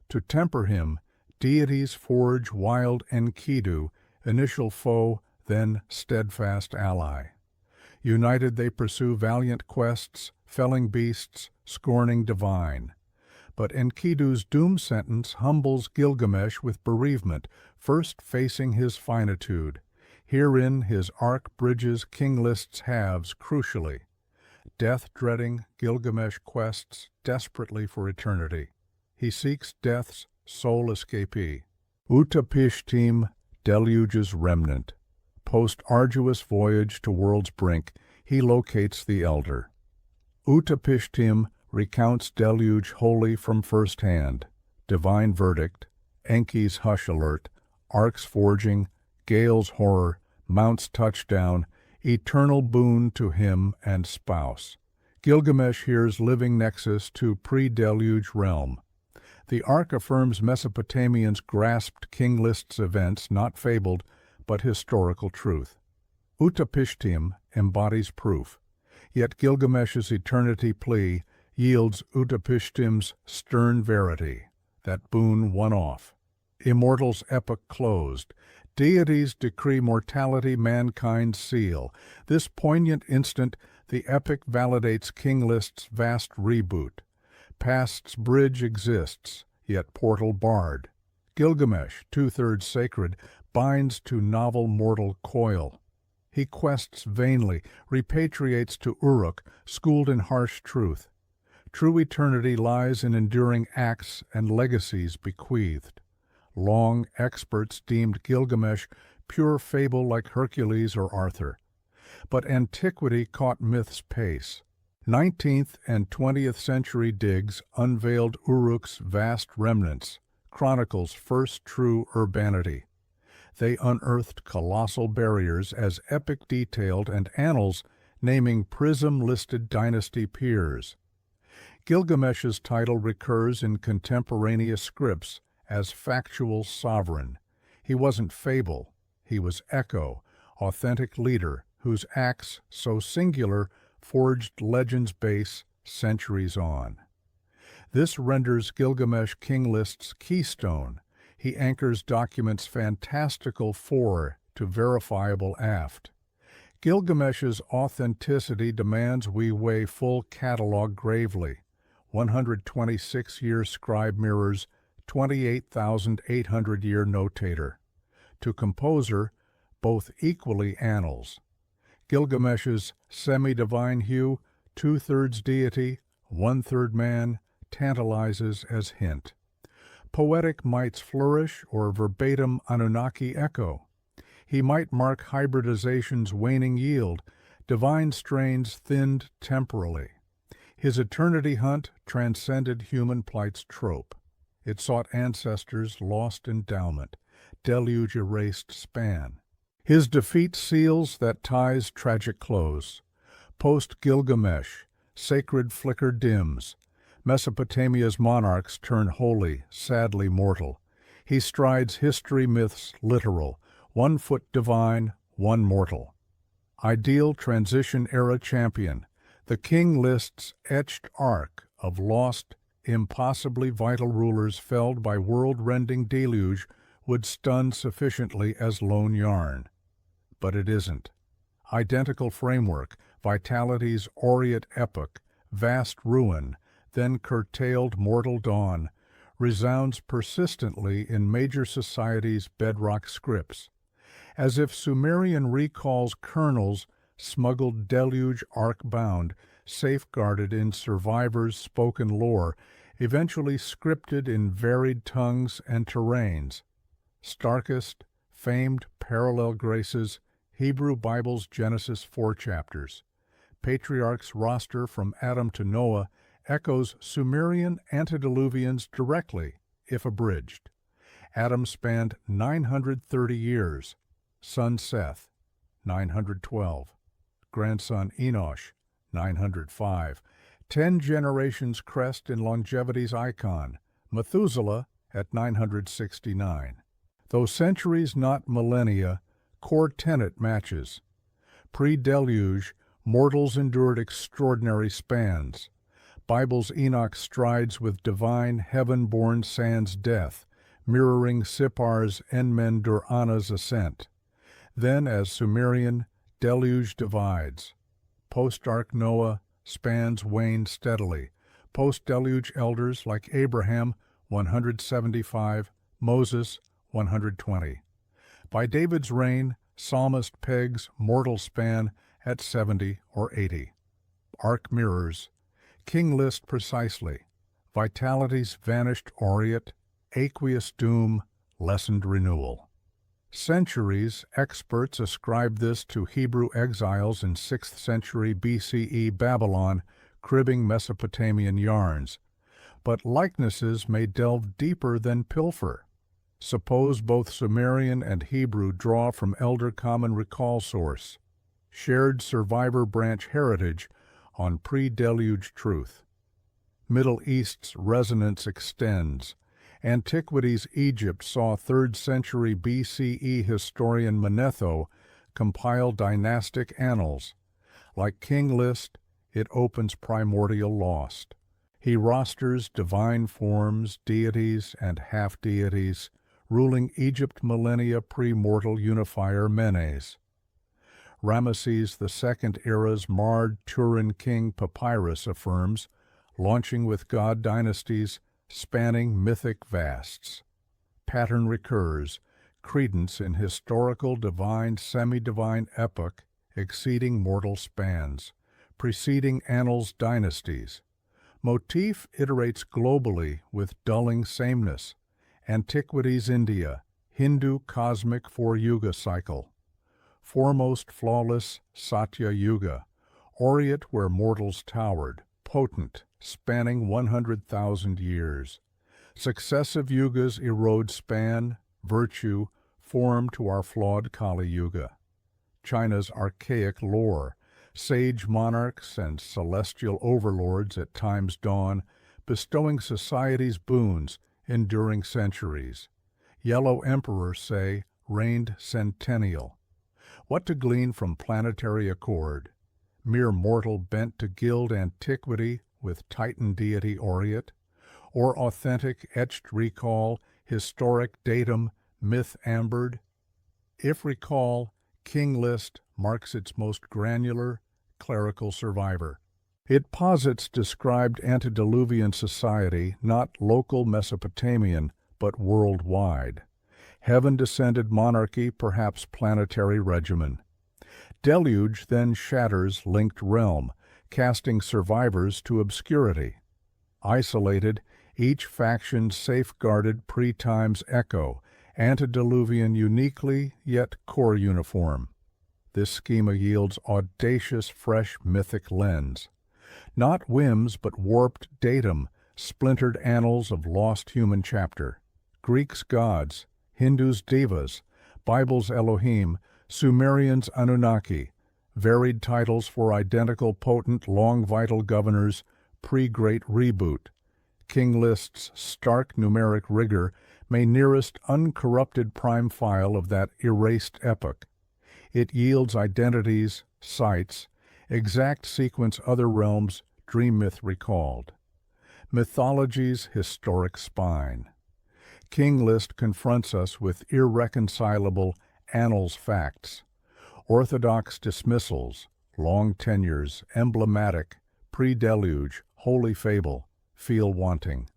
To temper him, deities forge wild Enkidu, initial foe, then steadfast ally. United they pursue valiant quests, felling beasts, scorning divine. But Enkidu's doom sentence humbles Gilgamesh with bereavement, first facing his finitude. Herein his arc bridges King List's halves crucially. Death-dreading, Gilgamesh quests desperately for eternity. He seeks death's sole escapee. Utapishtim, deluge's remnant. Post-arduous voyage to world's brink, he locates the elder. Utapishtim recounts deluge wholly from first hand. Divine verdict, Enki's hush alert, arc's forging, Gale's horror, Mount's touchdown, eternal boon to him and spouse. Gilgamesh hears living nexus to pre-deluge realm. The arc affirms Mesopotamians grasped King List's events, not fabled, but historical truth. Utapishtim embodies proof, yet Gilgamesh's eternity plea yields Utapishtim's stern verity, that boon one off. Immortal's epoch closed. Deities decree mortality mankind's seal. This poignant instant, the epic validates King List's vast reboot. Past's bridge exists, yet portal barred. Gilgamesh, two-thirds sacred, binds to novel mortal coil. He quests vainly, repatriates to Uruk, schooled in harsh truth. True eternity lies in enduring acts and legacies bequeathed. Long experts deemed Gilgamesh pure fable like Hercules or Arthur. But antiquity caught myth's pace. 19th and 20th century digs unveiled Uruk's vast remnants, chronicles first true urbanity. They unearthed colossal barriers as epic detailed and annals naming prism-listed dynasty peers. Gilgamesh's title recurs in contemporaneous scripts as factual sovereign. He wasn't fable, he was echo, authentic leader whose acts, so singular, forged legend's base centuries on. This renders Gilgamesh King List's keystone. He anchors documents fantastical fore to verifiable aft. Gilgamesh's authenticity demands we weigh full catalog gravely. 126-year scribe mirrors, 28,800-year notator. To composer, both equally annals. Gilgamesh's semi-divine hue, two-thirds deity, one-third man, tantalizes as hint. Poetic mites flourish or verbatim Anunnaki echo. He might mark hybridization's waning yield, divine strains thinned temporally. His eternity hunt transcended human plight's trope. It sought ancestors' lost endowment, deluge erased span. His defeat seals that tie's tragic close. Post-Gilgamesh, sacred flicker dims. Mesopotamia's monarchs turn holy, sadly mortal. He strides history myths literal, 1 foot divine, 1 mortal. Ideal transition era champion, the King List's etched arc of lost, impossibly vital rulers felled by world-rending deluge would stun sufficiently as lone yarn. But it isn't. Identical framework, vitality's aureate epoch, vast ruin, then curtailed mortal dawn, resounds persistently in major societies' bedrock scripts. As if Sumerian recalls kernels smuggled deluge arc-bound, safeguarded in survivors' spoken lore, eventually scripted in varied tongues and terrains. Starkest, famed parallel graces, Hebrew Bible's Genesis 4 chapters. Patriarch's roster from Adam to Noah echoes Sumerian antediluvians directly, if abridged. Adam spanned 930 years, son Seth, 912, grandson Enosh, 905, 10 generations crest in longevity's icon, Methuselah at 969. Though centuries not millennia, core tenet matches. Pre-deluge, mortals endured extraordinary spans. Bible's Enoch strides with divine, heaven-born sans death, mirroring Sippar's Enmen-Dur-Ana's ascent. Then, as Sumerian, deluge divides. Post-ark Noah, spans wane steadily. Post-deluge elders like Abraham, 175, Moses, 120. By David's reign, psalmist pegs mortal span at 70 or 80. Ark mirrors. King List precisely. Vitality's vanished aureate, aqueous doom, lessened renewal. Centuries, experts ascribe this to Hebrew exiles in 6th century BCE Babylon, cribbing Mesopotamian yarns. But likenesses may delve deeper than pilfer. Suppose both Sumerian and Hebrew draw from elder common recall source. Shared survivor branch heritage on pre-deluge truth. Middle East's resonance extends. Antiquity's Egypt saw 3rd century BCE historian Manetho compile dynastic annals. Like King List, it opens primordial lost. He rosters divine forms, deities, and half-deities, ruling Egypt millennia pre-mortal unifier Menes. Ramesses II era's marred Turin king papyrus affirms, launching with god dynasties, spanning mythic vasts. Pattern recurs, credence in historical divine semi-divine epoch exceeding mortal spans, preceding annals dynasties. Motif iterates globally with dulling sameness. Antiquity's India, Hindu cosmic 4-yuga cycle. Foremost flawless Satya Yuga, aureate where mortals towered, potent, spanning 100,000 years. Successive yugas erode span, virtue, form to our flawed Kali Yuga. China's archaic lore, sage monarchs and celestial overlords at time's dawn, bestowing society's boons, enduring centuries. Yellow emperors say, reigned centennial. What to glean from planetary accord? Mere mortal bent to gild antiquity with Titan deity aureate? Or authentic etched recall, historic datum, myth ambered? If recall, King List marks its most granular, clerical survivor. It posits described antediluvian society, not local Mesopotamian, but worldwide. Heaven-descended monarchy, perhaps planetary regimen. Deluge then shatters linked realm, casting survivors to obscurity. Isolated, each faction safeguarded pre-time's echo, antediluvian uniquely, yet core uniform. This schema yields audacious, fresh mythic lens. Not whims, but warped datum, splintered annals of lost human chapter. Greeks' gods, Hindus' devas, Bible's Elohim, Sumerians' Anunnaki, varied titles for identical potent, long vital governors, pre-Great Reboot. King List's stark numeric rigor may nearest uncorrupted prime file of that erased epoch. It yields identities, sites, exact sequence other realms dream myth recalled. Mythology's historic spine. King List confronts us with irreconcilable annals facts. Orthodox dismissals, long tenures, emblematic, pre-deluge, holy fable, feel wanting.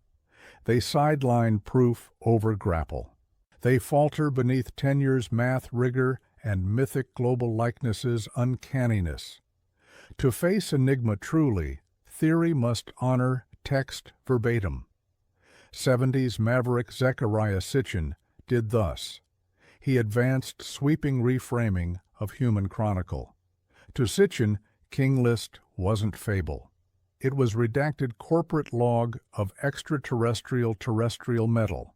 They sideline proof over grapple. They falter beneath tenure's math rigor and mythic global likenesses' uncanniness. To face enigma truly, theory must honor text verbatim. 70s maverick Zechariah Sitchin did thus. He advanced sweeping reframing of human chronicle. To Sitchin, King List wasn't fable. It was redacted corporate log of extraterrestrial-terrestrial metal.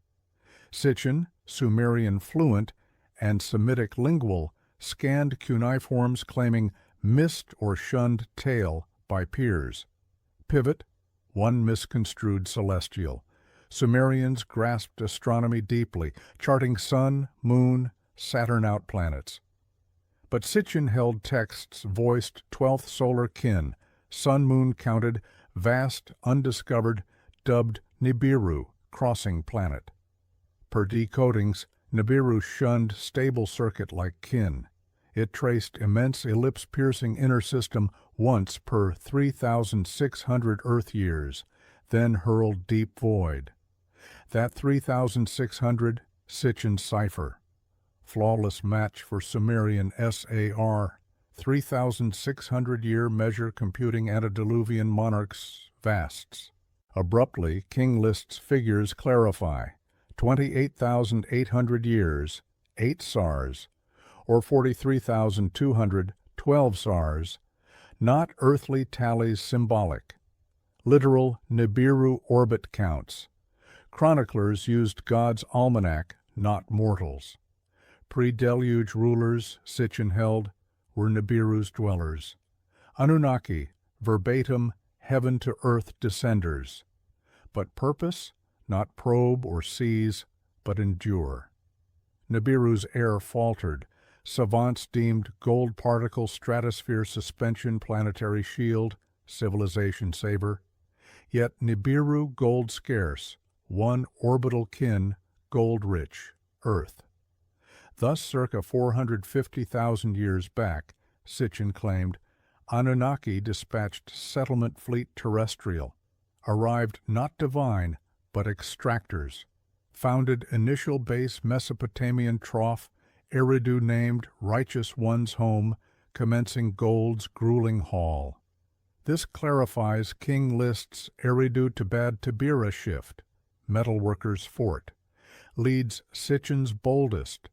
Sitchin, Sumerian fluent, and Semitic lingual, scanned cuneiforms claiming missed or shunned tale by peers. Pivot, one misconstrued celestial. Sumerians grasped astronomy deeply, charting sun, moon, Saturn-out planets. But Sitchin held texts voiced 12th solar kin, sun-moon counted, vast, undiscovered, dubbed Nibiru, crossing planet. Per decodings, Nibiru shunned stable circuit like kin. It traced immense ellipse-piercing inner system once per 3,600 Earth years, then hurled deep void. That 3,600, Sitchin's cipher. Flawless match for Sumerian SAR, 3,600-year measure computing antediluvian monarchs' vasts. Abruptly, King List's figures clarify. 28,800 years, 8 SARs, or 43,200, 12 SARs, not earthly tallies symbolic. Literal Nibiru orbit counts. Chroniclers used God's almanac, not mortals. Pre-deluge rulers, Sitchin held, were Nibiru's dwellers. Anunnaki, verbatim, heaven-to-earth descenders. But purpose? Not probe or seize, but endure. Nibiru's air faltered. Savants deemed gold particle stratosphere suspension planetary shield, civilization saver. Yet Nibiru gold scarce, one orbital kin, gold rich, Earth. Thus circa 450,000 years back, Sitchin claimed, Anunnaki dispatched settlement fleet terrestrial, arrived not divine, but extractors, founded initial base Mesopotamian trough, Eridu named Righteous One's home, commencing gold's grueling haul. This clarifies King List's Eridu to Bad Tabira shift, metalworkers' fort, leads Sitchin's boldest,